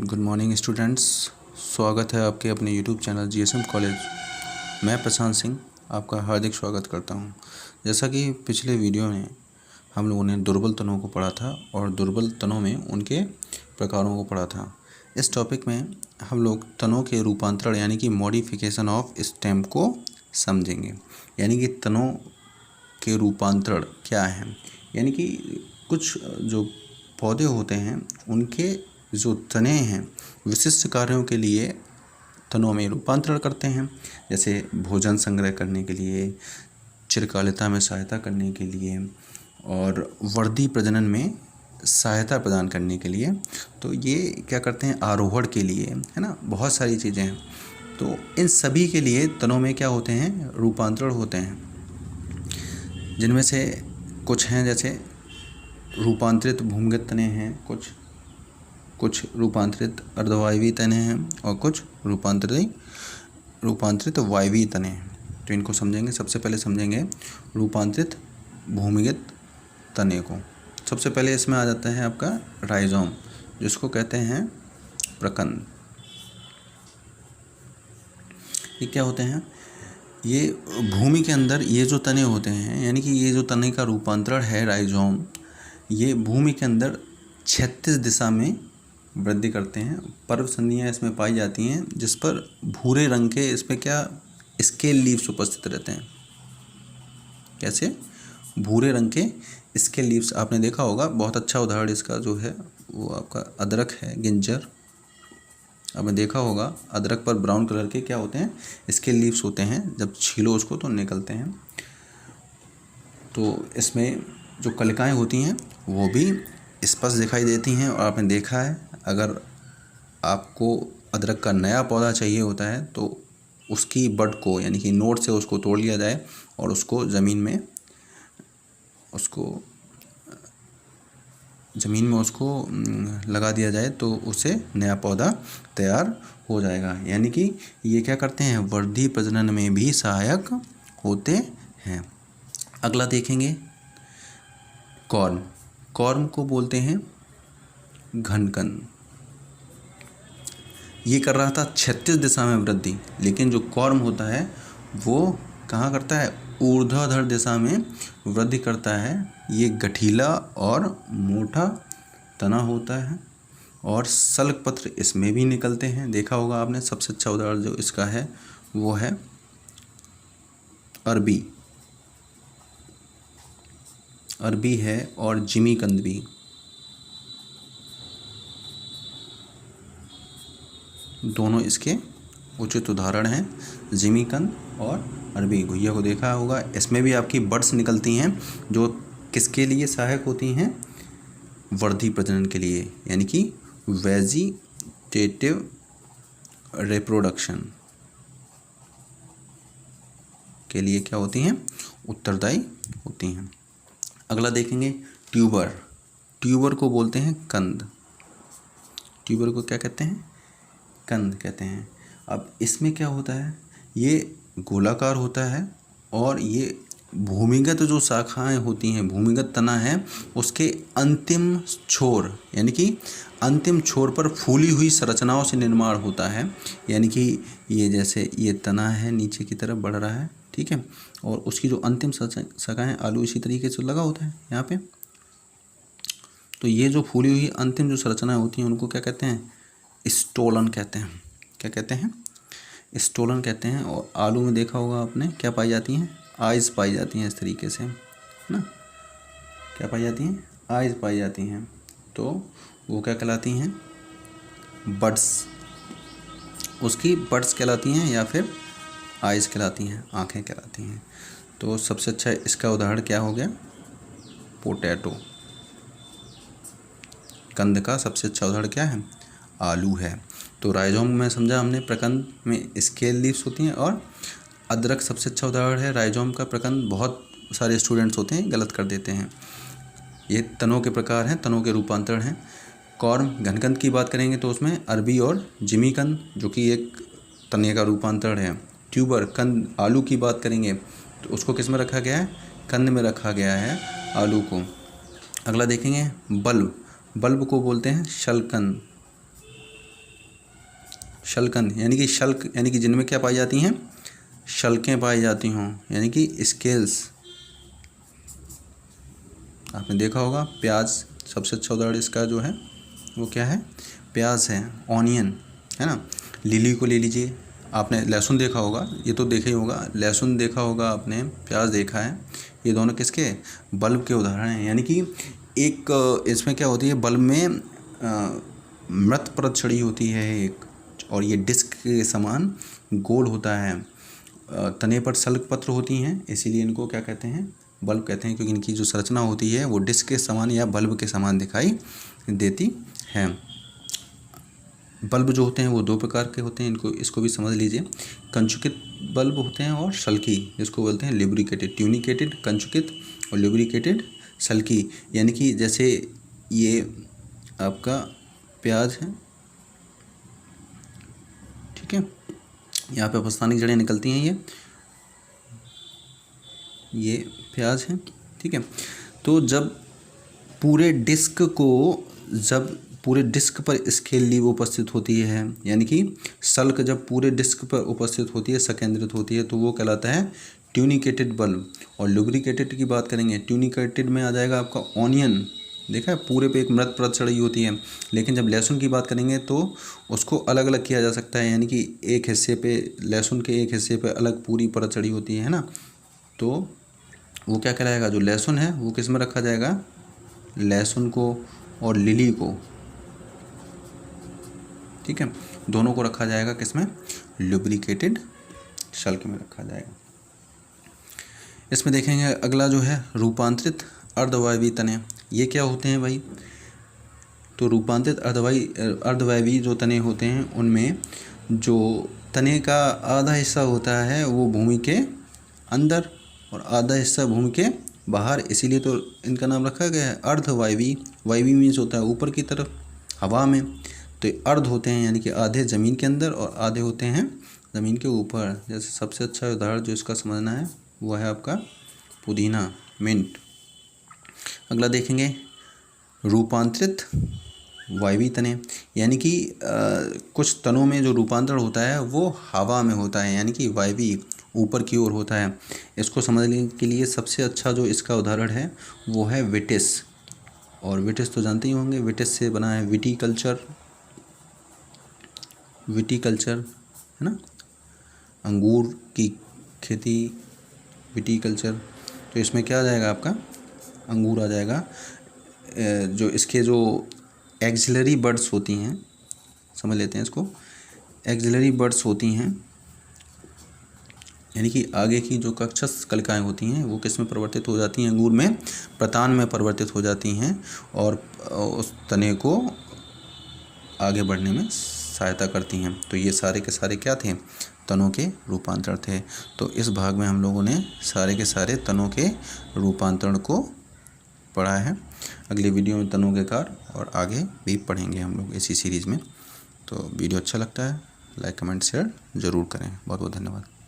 Good morning students. स्वागत है आपके अपने यूट्यूब चैनल जीएसएम कॉलेज। मैं प्रशांत सिंह आपका हार्दिक स्वागत करता हूं। जैसा कि पिछले वीडियो में हम लोगों ने दुर्बल तनों को पढ़ा था और दुर्बल तनों में उनके प्रकारों को पढ़ा था। इस टॉपिक में हम लोग तनों के रूपांतरण यानी कि मॉडिफिकेशन ऑफ स्टेम को समझेंगे। यानी कि तनों के रूपांतरण क्या है, यानी कि कुछ जो पौधे होते हैं उनके जो तने हैं विशिष्ट कार्यों के लिए तनों में रूपांतरण करते हैं। जैसे भोजन संग्रह करने के लिए, चिरकालिता में सहायता करने के लिए और वर्धी प्रजनन में सहायता प्रदान करने के लिए। तो ये क्या करते हैं, आरोहण के लिए, है ना, बहुत सारी चीज़ें हैं। तो इन सभी के लिए तनों में क्या होते हैं, रूपांतरण होते हैं, जिनमें से कुछ हैं जैसे रूपांतरित भूमिगत तने हैं, कुछ रूपांतरित अर्धवायवीय तने हैं और कुछ रूपांतरित वायवीय तने हैं। तो इनको समझेंगे। सबसे पहले समझेंगे रूपांतरित भूमिगत तने को। सबसे पहले इसमें आ जाता है आपका राइजोम, जिसको कहते हैं प्रकंद। ये क्या होते हैं, ये भूमि के अंदर ये जो तने होते हैं, यानी कि ये जो तने का रूपांतरण है राइजोम, ये भूमि के अंदर 36 दिशा में वृद्धि करते हैं। पर्व संधियाँ इसमें पाई जाती हैं जिस पर भूरे रंग के इस पर क्या स्केल लीव्स उपस्थित रहते हैं। कैसे, भूरे रंग के स्केल लीव्स आपने देखा होगा। बहुत अच्छा उदाहरण इसका जो है वो आपका अदरक है, गिंजर। आपने देखा होगा अदरक पर ब्राउन कलर के क्या होते हैं, स्केल लीव्स होते हैं। जब छीलो उसको तो निकलते हैं। तो इसमें जो कलिकाएँ होती हैं वो भी स्पष्ट दिखाई देती हैं। और आपने देखा है, अगर आपको अदरक का नया पौधा चाहिए होता है तो उसकी बड को यानी कि नोट से उसको तोड़ लिया जाए और उसको ज़मीन में उसको लगा दिया जाए तो उससे नया पौधा तैयार हो जाएगा। यानी कि ये क्या करते हैं, वृद्धि प्रजनन में भी सहायक होते हैं। अगला देखेंगे कॉर्म। कॉर्म को बोलते हैं घनकंद। ये कर रहा था 36 दिशा में वृद्धि, लेकिन जो कॉर्म होता है वो कहाँ करता है, ऊर्ध्वाधर दिशा में वृद्धि करता है। ये गठीला और मोटा तना होता है और सल्क पत्र इसमें भी निकलते हैं। देखा होगा आपने। सबसे अच्छा उदाहरण जो इसका है वो है अरबी है और जिमीकंद भी। दोनों इसके उचित उदाहरण हैं, जिमीकंद और अरबी। घुइया को देखा होगा, इसमें भी आपकी बड्स निकलती हैं जो किसके लिए सहायक होती हैं, वर्धी प्रजनन के लिए, यानी कि वेजिटेटिव रिप्रोडक्शन के लिए क्या होती हैं, उत्तरदायी होती हैं। अगला देखेंगे ट्यूबर। ट्यूबर को बोलते हैं कंद। ट्यूबर को क्या कहते हैं, कंद कहते हैं। अब इसमें क्या होता है, ये गोलाकार होता है और ये भूमिगत जो शाखाएं होती हैं, भूमिगत तना है, उसके अंतिम छोर यानी कि अंतिम छोर पर फूली हुई संरचनाओं से निर्माण होता है। यानी कि ये जैसे ये तना है नीचे की तरफ बढ़ रहा है, ठीक है, और उसकी जो अंतिम शाखाएं आलू इसी तरीके से लगा होता है यहाँ पे। तो ये जो फूली हुई अंतिम जो संरचनाएं होती हैं उनको क्या कहते हैं, स्टोलन कहते हैं। क्या कहते हैं, स्टोलन कहते हैं। और आलू में देखा होगा आपने क्या पाई जाती हैं, आइज पाई जाती हैं इस तरीके से, है ना। क्या पाई जाती हैं, आइज पाई जाती हैं। तो वो क्या कहलाती हैं, बड्स। उसकी बड्स कहलाती हैं या फिर आइज कहलाती हैं, आँखें कहलाती हैं। तो सबसे अच्छा इसका उदाहरण क्या हो गया, पोटैटो। कंद का सबसे अच्छा उदाहरण क्या है, आलू है। तो राइजोम में समझा हमने, प्रकंद में स्केल लीव्स होती हैं और अदरक सबसे अच्छा उदाहरण है राइजोम का। प्रकंद बहुत सारे स्टूडेंट्स होते हैं गलत कर देते हैं। ये तनों के प्रकार हैं, तनों के रूपांतरण हैं। कॉर्म घनकंद की बात करेंगे तो उसमें अरबी और जिमीकंद जो कि एक तने का रूपांतरण है। ट्यूबर कंद, आलू की बात करेंगे तो उसको किस में रखा गया है, कंद में रखा गया है आलू को। अगला देखेंगे बल्ब। बल्ब को बोलते हैं शलकंद। शलकंद यानी कि शल्क यानी कि जिनमें क्या पाई जाती हैं, शल्कें पाई जाती हों, यानी कि स्केल्स। आपने देखा होगा प्याज, सबसे अच्छा उदाहरण इसका जो है वो क्या है, प्याज है, ऑनियन है ना। लिली को ले लीजिए, आपने लहसुन देखा होगा, ये तो देखा ही होगा, लहसुन देखा होगा आपने, प्याज देखा है, ये दोनों किसके, बल्ब के उदाहरण हैं। यानी कि एक इसमें क्या होती है, बल्ब में मृत परत चढ़ी होती है एक, और ये डिस्क के समान गोल होता है। तने पर सल्क पत्र होती हैं, इसीलिए इनको क्या कहते हैं, बल्ब कहते हैं, क्योंकि इनकी जो संरचना होती है वो डिस्क के समान या बल्ब के समान दिखाई देती है। बल्ब जो होते हैं वो दो प्रकार के होते हैं, इसको भी समझ लीजिए। कंचुकित बल्ब होते हैं और सल्की, जिसको बोलते हैं लिब्रिकेटेड। ट्यूनिकेटेड कंचुकित और लिब्रिकेटेड सल्की। यानी कि जैसे ये आपका प्याज है, ठीक है, यहाँ पे अपस्थानिक जड़ें निकलती हैं, ये प्याज है, ठीक है। तो जब पूरे डिस्क पर स्केल लीव उपस्थित होती है, यानी कि सल्क जब पूरे डिस्क पर उपस्थित होती है, सकेंद्रित होती है, तो वो कहलाता है ट्यूनिकेटेड बल्ब। और लुब्रिकेटेड की बात करेंगे, ट्यूनिकेटेड में आ जाएगा आपका ऑनियन, देखा है, पूरे पे एक मृत परत चढ़ी होती है। लेकिन जब लहसुन की बात करेंगे तो उसको अलग अलग किया जा सकता है, यानी कि एक हिस्से पे, लहसुन के एक हिस्से पे अलग पूरी परत चढ़ी होती है ना, तो वो क्या कहलाएगा, जो लहसुन है वो किस में रखा जाएगा, लहसुन को और लिली को, ठीक है, दोनों को रखा जाएगा किसमें, लुब्रिकेटेड शल्क में रखा जाएगा। इसमें देखेंगे अगला जो है रूपांतरित अर्धवायवीय तने। ये क्या होते हैं भाई, तो रूपांतरित अर्धवायवीय जो तने होते हैं उनमें जो तने का आधा हिस्सा होता है वो भूमि के अंदर और आधा हिस्सा भूमि के बाहर, इसीलिए तो इनका नाम रखा गया है अर्धवायवीय। वायवीय मीन्स होता है ऊपर की तरफ हवा में, तो अर्ध होते हैं यानी कि आधे ज़मीन के अंदर और आधे होते हैं ज़मीन के ऊपर। जैसे सबसे अच्छा उदाहरण जो इसका समझना है वो है आपका पुदीना, मिंट। अगला देखेंगे रूपांतरित वायवीय तने, यानी कि कुछ तनों में जो रूपांतरण होता है वो हवा में होता है, यानी कि वायवीय ऊपर की ओर होता है। इसको समझने के लिए सबसे अच्छा जो इसका उदाहरण है वो है विटिस। और विटिस तो जानते ही होंगे, विटिस से बना है विटीकल्चर, विटीकल्चर है ना, अंगूर की खेती, विटीकल्चर। तो इसमें क्या आ जाएगा आपका, अंगूर आ जाएगा। जो इसके जो एक्सिलरी बर्ड्स होती हैं, समझ लेते हैं इसको, एक्सिलरी बर्ड्स होती हैं, यानी कि आगे की जो कक्षस कलिकाएँ होती हैं वो किस में परिवर्तित हो जाती हैं, अंगूर में प्रतान में परिवर्तित हो जाती हैं और उस तने को आगे बढ़ने में सहायता करती हैं। तो ये सारे के सारे क्या थे, तनों के रूपांतरण थे। तो इस भाग में हम लोगों ने सारे के सारे तनों के रूपांतरण को पढ़ा है। अगले वीडियो में तनों के कार्य और आगे भी पढ़ेंगे हम लोग इसी सीरीज़ में। तो वीडियो अच्छा लगता है लाइक कमेंट शेयर ज़रूर करें। बहुत बहुत धन्यवाद।